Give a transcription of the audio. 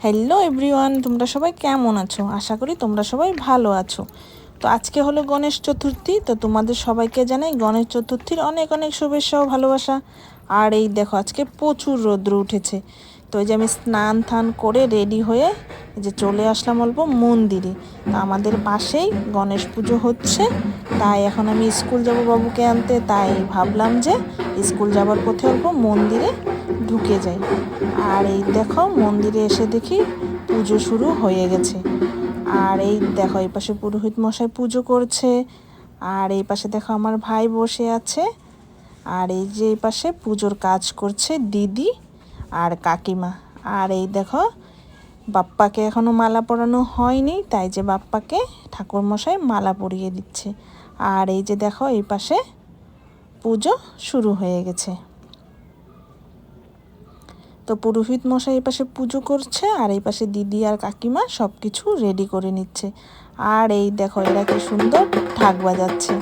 Hello everyone, তোমরা সবাই কেমন আছো? আশা করি তোমরা সবাই ভালো আছো। তো আজকে হলো গণেশ চতুর্থী। তো তোমাদের সবাইকে জানাই গণেশ চতুর্থীর অনেক অনেক শুভেচ্ছা ও ভালোবাসা। আর এই দেখো আজকে প্রচুর রৌদ্র উঠেছে। তো এই যে আমি স্নান থান করে রেডি হয়ে যে চলে আসলাম অল্প মন্দিরে। তো আমাদের পাশেই গণেশ পুজো হচ্ছে, তাই এখন আমি স্কুল যাব বাবুকে আনতে। তাই ভাবলাম যে স্কুল যাবার পথে অল্প মন্দিরে ঢুকে যাই। আর এই দেখো মন্দিরে এসে দেখি পুজো শুরু হয়ে গেছে। আর এই দেখো এই পাশে পুরোহিত মশাই পুজো করছে, আর এই পাশে দেখো আমার ভাই বসে আছে, আর এই যে এই পাশে পুজোর কাজ করছে দিদি আর কাকিমা। আর এই দেখো বাপ্পাকে এখনো মালা পরানো হয়নি, তাই যে বাপ্পাকে ঠাকুর মশাই মালা পরিয়ে দিচ্ছে। আর এই যে দেখো এই পাশে পুজো শুরু হয়ে গেছে। তো পুরোহিত মশাই এই পাশে পুজো করছে, আর এই পাশে দিদি আর কাকিমা সব কিছু রেডি করে নিচ্ছে। আর এই দেখো এরা কি সুন্দর ঢাক বাজাচ্ছে।